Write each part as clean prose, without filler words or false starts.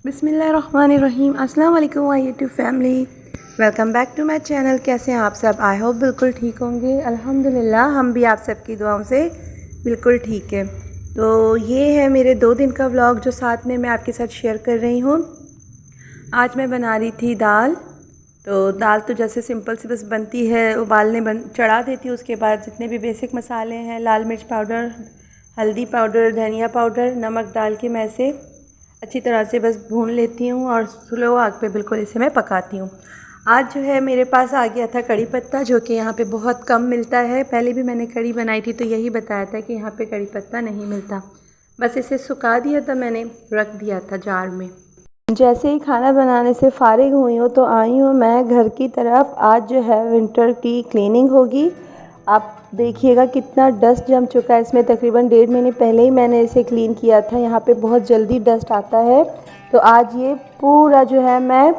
बिस्मिल्लाहिर्रहमानिर्रहीम। अस्सलाम वालेकुम my YouTube family, welcome back to my channel. कैसे हैं आप सब? आई होप बिल्कुल ठीक होंगे। अल्हम्दुलिल्लाह हम भी आप सबकी दुआओं से बिल्कुल ठीक है। तो ये है मेरे 2 दिन का व्लॉग जो साथ में मैं आपके साथ शेयर कर रही हूँ। आज मैं बना रही थी दाल। तो दाल तो जैसे सिंपल सी बस बनती है, उबालने चढ़ा देती हूँ। उसके बाद जितने भी बेसिक मसाले हैं, लाल मिर्च पाउडर, हल्दी पाउडर, धनिया पाउडर, नमक डाल के मैं इसे अच्छी तरह से बस भून लेती हूँ और स्लो आग पे बिल्कुल इसे मैं पकाती हूँ। आज जो है मेरे पास आ गया था कड़ी पत्ता, जो कि यहाँ पे बहुत कम मिलता है। पहले भी मैंने कड़ी बनाई थी तो यही बताया था कि यहाँ पे कड़ी पत्ता नहीं मिलता। बस इसे सुखा दिया था मैंने, रख दिया था जार में। जैसे ही खाना बनाने से फ़ारिग हुई हूँ तो आई हूँ मैं घर की तरफ। आज जो है विंटर की क्लीनिंग होगी। आप देखिएगा कितना डस्ट जम चुका है इसमें। तकरीबन 1.5 महीने पहले ही मैंने इसे क्लीन किया था। यहाँ पे बहुत जल्दी डस्ट आता है। तो आज ये पूरा जो है मैं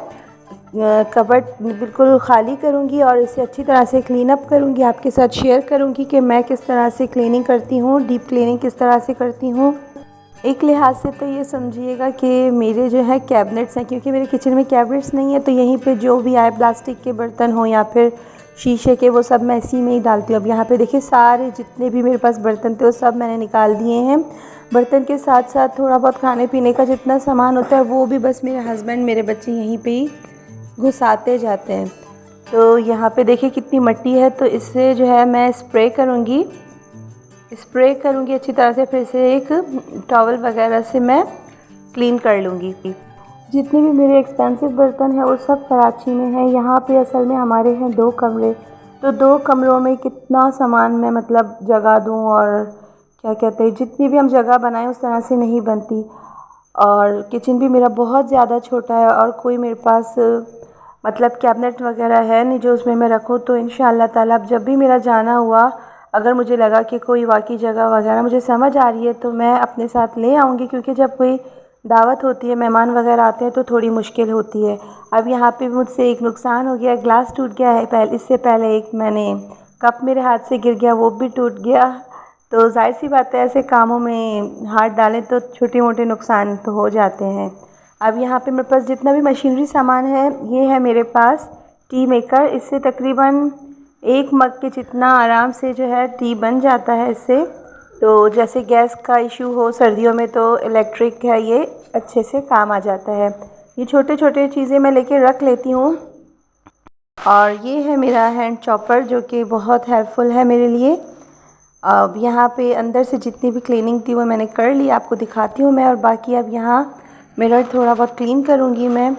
कबर्ड बिल्कुल ख़ाली करूँगी और इसे अच्छी तरह से क्लीन अप करूँगी। आपके साथ शेयर करूँगी कि मैं किस तरह से क्लीनिंग करती हूँ, डीप क्लीनिंग किस तरह से करती हूँ। एक लिहाज से तो ये समझिएगा कि मेरे जो है कैबिनेट्स हैं, क्योंकि मेरे किचन में कैबिनेट्स नहीं है तो यहीं पे जो भी आए, प्लास्टिक के बर्तन हो या फिर शीशे के, वो सब मैं इसी में ही डालती हूँ। अब यहाँ पे देखिए सारे जितने भी मेरे पास बर्तन थे वो सब मैंने निकाल दिए हैं। बर्तन के साथ साथ थोड़ा बहुत खाने पीने का जितना सामान होता है वो भी बस मेरे हस्बैंड, मेरे बच्चे यहीं पर ही घुसाते जाते हैं। तो यहाँ पर देखिए कितनी मिट्टी है, तो इससे जो है मैं स्प्रे करूँगी अच्छी तरह से। फिर से एक टॉवल वगैरह से मैं क्लीन कर लूँगी। जितने भी मेरे एक्सपेंसिव बर्तन हैं वो सब कराची में हैं। यहाँ पे असल में हमारे हैं 2 कमरे, तो 2 कमरों में कितना सामान मैं मतलब जगह दूँ, और क्या कहते हैं, जितनी भी हम जगह बनाएं उस तरह से नहीं बनती। और किचन भी मेरा बहुत ज़्यादा छोटा है और कोई मेरे पास मतलब कैबिनेट वगैरह है नहीं जो उसमें मैं रखूँ। तो इंशाअल्लाह ताला अब जब भी मेरा जाना हुआ, अगर मुझे लगा कि कोई वाकई जगह वगैरह मुझे समझ आ रही है तो मैं अपने साथ ले आऊँगी, क्योंकि जब कोई दावत होती है, मेहमान वगैरह आते हैं तो थोड़ी मुश्किल होती है। अब यहाँ पे मुझसे एक नुकसान हो गया, ग्लास टूट गया है। इससे पहले एक मैंने कप मेरे हाथ से गिर गया, वो भी टूट गया। तो जाहिर सी बात है ऐसे कामों में हाथ डालें तो छोटे मोटे नुकसान तो हो जाते हैं। अब यहाँ पे मेरे पास जितना भी मशीनरी सामान है, ये है मेरे पास टी मेकर। इससे तकरीबन 1 मग के जितना आराम से जो है टी बन जाता है इससे। तो जैसे गैस का इशू हो सर्दियों में तो इलेक्ट्रिक है, ये अच्छे से काम आ जाता है। ये छोटे छोटे चीज़ें मैं लेके रख लेती हूँ। और ये है मेरा हैंड चॉपर जो कि बहुत हेल्पफुल है मेरे लिए। अब यहाँ पे अंदर से जितनी भी क्लीनिंग थी वो मैंने कर ली, आपको दिखाती हूँ मैं। और बाकी अब यहाँ मिरर थोड़ा बहुत क्लीन करूँगी मैं।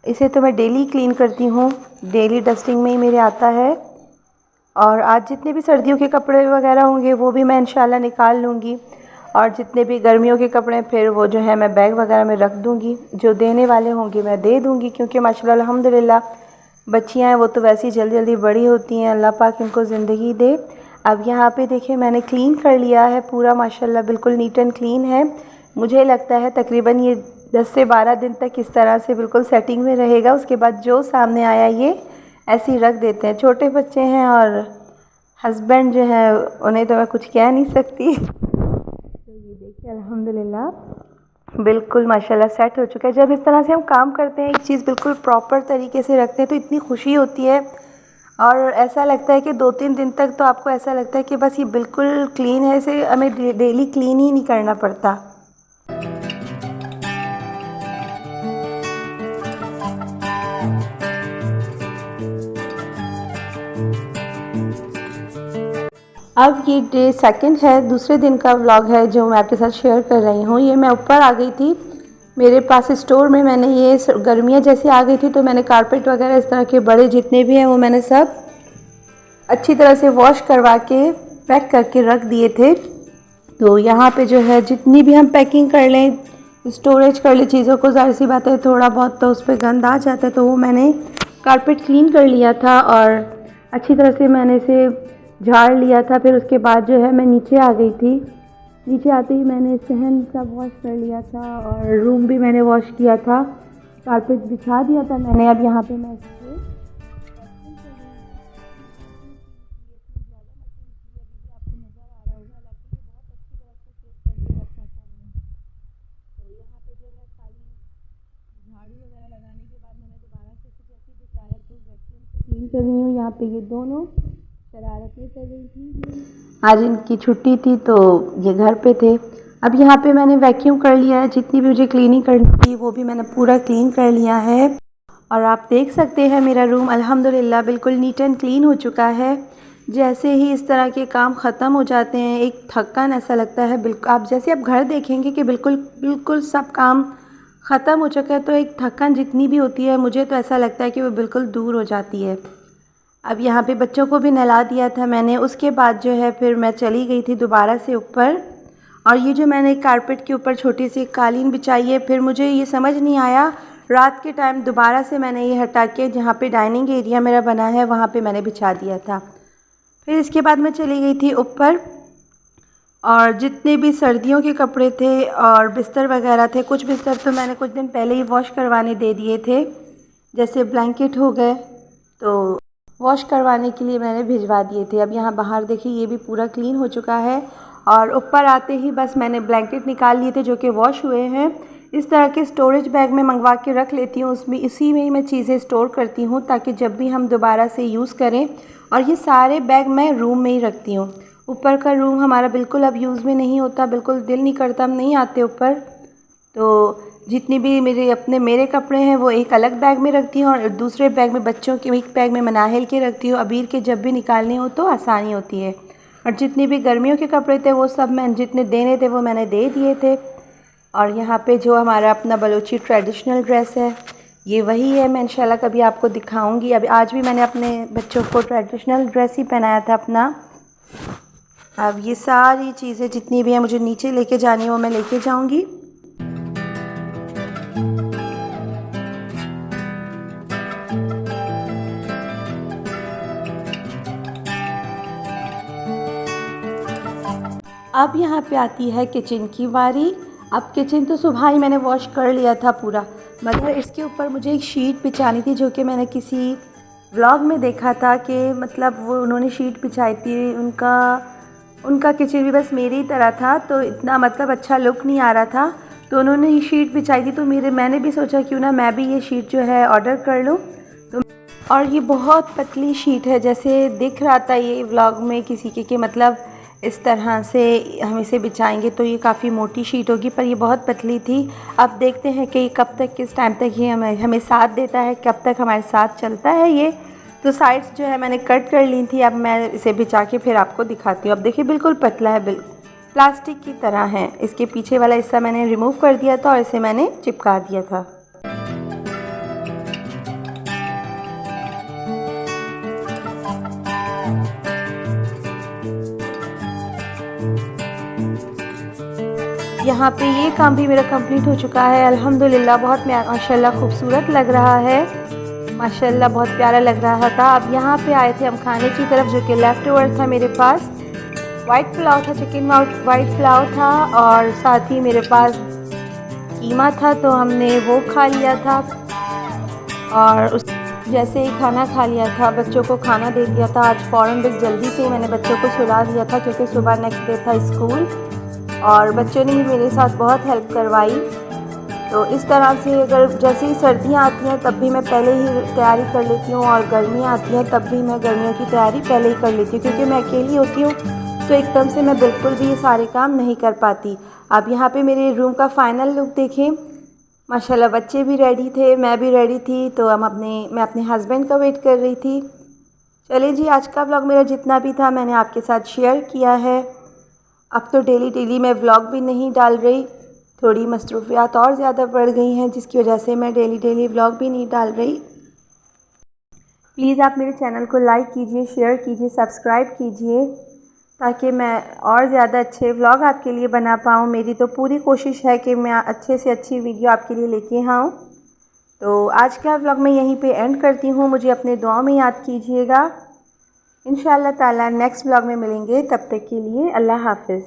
इसे तो मैं डेली क्लीन करती हूँ, डेली डस्टिंग में ही मेरे आता है। और आज जितने भी सर्दियों के कपड़े वगैरह होंगे वो भी मैं इंशाल्लाह निकाल लूँगी। और जितने भी गर्मियों के कपड़े फिर वो जो है मैं बैग वगैरह में रख दूँगी। जो देने वाले होंगे मैं दे दूँगी, क्योंकि माशाल्लाह अल्हम्दुलिल्लाह बच्चियाँ हैं वो तो वैसे ही जल्दी जल्दी बड़ी होती हैं, अल्लाह पाक इनको ज़िंदगी दे। अब यहाँ पे देखिए मैंने क्लीन कर लिया है पूरा, माशाल्लाह बिल्कुल नीट एंड क्लीन है। मुझे लगता है तकरीबन ये 10 से 12 दिन तक इस तरह से बिल्कुल सेटिंग में रहेगा। उसके बाद जो सामने आया ये ऐसे ही रख देते हैं। छोटे बच्चे हैं और हस्बैंड जो है उन्हें तो मैं कुछ कह नहीं सकती। तो ये देखिए अल्हम्दुलिल्लाह बिल्कुल माशाल्लाह सेट हो चुका है। जब इस तरह से हम काम करते हैं, एक चीज़ बिल्कुल प्रॉपर तरीके से रखते हैं तो इतनी खुशी होती है। और ऐसा लगता है कि 2-3 दिन तक तो आपको ऐसा लगता है कि बस ये बिल्कुल क्लीन है, इसे हमें डेली क्लीन ही नहीं करना पड़ता। अब ये डे सेकंड है, दूसरे दिन का व्लॉग है जो मैं आपके साथ शेयर कर रही हूँ। ये मैं ऊपर आ गई थी मेरे पास स्टोर में। मैंने ये गर्मियाँ जैसी आ गई थी तो मैंने कारपेट वगैरह इस तरह के बड़े जितने भी हैं वो मैंने सब अच्छी तरह से वॉश करवा के पैक करके रख दिए थे। तो यहाँ पे जो है जितनी भी हम पैकिंग कर लें, स्टोरेज कर लें चीज़ों को, ज़ाहिर सी बात है थोड़ा बहुत तो उस पर गंद आ जाता है। तो वो मैंने कारपेट क्लीन कर लिया था और अच्छी तरह से मैंने इसे झाड़ लिया था। फिर उसके बाद जो है मैं नीचे आ गई थी। नीचे आते ही मैंने सहन सब वॉश कर लिया था और रूम भी मैंने वॉश किया था, कारपेट बिछा दिया था मैंने। अब यहाँ पे मैं इसको आपको नज़र आ रहा होगा, हालांकि ये बहुत अच्छी तरह से सेट करके रखना चाहिए। तो यहाँ पे जो है खाली कर रही हूँ। यहाँ पे ये दोनों शरारतें कर रही थी। आज इनकी छुट्टी थी तो ये घर पे थे। अब यहाँ पे मैंने वैक्यूम कर लिया है, जितनी भी मुझे क्लीनिंग करनी थी वो भी मैंने पूरा क्लीन कर लिया है। और आप देख सकते हैं मेरा रूम अल्हम्दुलिल्लाह बिल्कुल नीट एंड क्लीन हो चुका है। जैसे ही इस तरह के काम ख़त्म हो जाते हैं एक थकान ऐसा लगता है, बिल्कुल आप जैसे आप घर देखेंगे कि बिल्कुल सब काम ख़त्म हो चुका है तो एक थकान जितनी भी होती है मुझे तो ऐसा लगता है कि वो बिल्कुल दूर हो जाती है। अब यहाँ पे बच्चों को भी नहला दिया था मैंने, उसके बाद जो है फिर मैं चली गई थी दोबारा से ऊपर। और ये जो मैंने कारपेट के ऊपर छोटी सी कालीन बिछाई है, फिर मुझे ये समझ नहीं आया, रात के टाइम दोबारा से मैंने ये हटा के जहाँ पे डाइनिंग एरिया मेरा बना है वहाँ पे मैंने बिछा दिया था। फिर इसके बाद मैं चली गई थी ऊपर और जितने भी सर्दियों के कपड़े थे और बिस्तर वगैरह थे, कुछ बिस्तर तो मैंने कुछ दिन पहले ही वॉश करवाने दे दिए थे, जैसे ब्लैंकेट हो गए तो वॉश करवाने के लिए मैंने भिजवा दिए थे। अब यहाँ बाहर देखिए ये भी पूरा क्लीन हो चुका है। और ऊपर आते ही बस मैंने ब्लैंकेट निकाल लिए थे जो कि वॉश हुए हैं। इस तरह के स्टोरेज बैग में मंगवा के रख लेती हूँ, उसमें इसी में ही मैं चीज़ें स्टोर करती हूँ ताकि जब भी हम दोबारा से यूज़ करें। और ये सारे बैग मैं रूम में ही रखती हूँ। ऊपर का रूम हमारा बिल्कुल अब यूज़ में नहीं होता, बिल्कुल दिल नहीं करता, हम नहीं आते ऊपर। तो जितनी भी मेरे कपड़े हैं वो एक अलग बैग में रखती हूँ और दूसरे बैग में बच्चों के, एक बैग में मनाहिल के रखती हूँ, अबीर के जब भी निकालने हो तो आसानी होती है। और जितने भी गर्मियों के कपड़े थे वो सब मैं जितने देने थे वो मैंने दे दिए थे। और यहाँ पे जो हमारा अपना बलोची ट्रेडिशनल ड्रेस है ये वही है, मैं इंशाल्लाह कभी आपको दिखाऊंगी। अभी आज भी मैंने अपने बच्चों को ट्रेडिशनल ड्रेस ही पहनाया था अपना। अब ये सारी चीज़ें जितनी भी हैं मुझे नीचे लेके जानी है वो मैं लेके जाऊँगी। अब यहाँ पे आती है किचन की बारी। अब किचन तो सुबह ही मैंने वॉश कर लिया था पूरा, मगर इसके ऊपर मुझे एक शीट बिछानी थी जो कि मैंने किसी व्लॉग में देखा था कि मतलब वो उन्होंने शीट बिछाई थी। उनका किचन भी बस मेरी ही तरह था तो इतना मतलब अच्छा लुक नहीं आ रहा था, तो उन्होंने ये शीट बिछाई थी तो मैंने भी सोचा क्यों ना मैं भी ये शीट जो है ऑर्डर कर लूँ। तो और ये बहुत पतली शीट है, जैसे दिख रहा था ये व्लॉग में किसी के कि मतलब इस तरह से हम इसे बिछाएंगे तो ये काफ़ी मोटी शीट होगी, पर ये बहुत पतली थी। अब देखते हैं कि कब तक, किस टाइम तक ये हमें साथ देता है, कब तक हमारे साथ चलता है ये। तो साइड्स जो है मैंने कट कर ली थी, अब मैं इसे बिछा के फिर आपको दिखाती हूँ। अब देखिए बिल्कुल पतला है, बिल्कुल प्लास्टिक की तरह है। इसके पीछे वाला हिस्सा मैंने रिमूव कर दिया था और इसे मैंने चिपका दिया था। यहाँ पे ये काम भी मेरा कंप्लीट हो चुका है अल्हम्दुलिल्लाह। बहुत माशाल्लाह खूबसूरत लग रहा है, माशाल्लाह बहुत प्यारा लग रहा था। अब यहाँ पे आए थे हम खाने की तरफ, जो कि लेफ़्ट ओवर था मेरे पास। वाइट पुलाव था, चिकन वाइट पुलाव था और साथ ही मेरे पास कीमा था तो हमने वो खा लिया था। और उस जैसे ही खाना खा लिया था बच्चों को खाना दे दिया था। आज फ़ौरन बस जल्दी से मैंने बच्चों को सुला दिया था क्योंकि सुबह नेक्स्ट डे था स्कूल और बच्चों ने भी मेरे साथ बहुत हेल्प करवाई। तो इस तरह से अगर जैसे ही सर्दियाँ आती हैं तब भी मैं पहले ही तैयारी कर लेती हूँ और गर्मियाँ आती हैं तब भी मैं गर्मियों की तैयारी पहले ही कर लेती हूँ, क्योंकि मैं अकेली होती हूँ तो एकदम से मैं बिल्कुल भी ये सारे काम नहीं कर पाती। अब यहाँ पे मेरे रूम का फ़ाइनल लुक देखें, माशाल्लाह बच्चे भी रेडी थे, मैं भी रेडी थी, तो मैं अपने हस्बैंड का वेट कर रही थी। चलिए जी, आज का व्लॉग मेरा जितना भी था मैंने आपके साथ शेयर किया है। अब तो डेली मैं व्लॉग भी नहीं डाल रही, थोड़ी मसरूफियात और ज़्यादा बढ़ गई हैं जिसकी वजह से मैं डेली व्लॉग भी नहीं डाल रही। प्लीज़ आप मेरे चैनल को लाइक कीजिए, शेयर कीजिए, सब्सक्राइब कीजिए ताकि मैं और ज़्यादा अच्छे व्लॉग आपके लिए बना पाऊँ। मेरी तो पूरी कोशिश है कि मैं अच्छे से अच्छी वीडियो आपके लिए लेके आऊँ। तो आज का व्लॉग मैं यहीं पे एंड करती हूँ। मुझे अपने दुआओं में याद कीजिएगा। इंशाअल्लाह ताला नेक्स्ट व्लॉग में मिलेंगे, तब तक के लिए अल्लाह हाफ़िज़।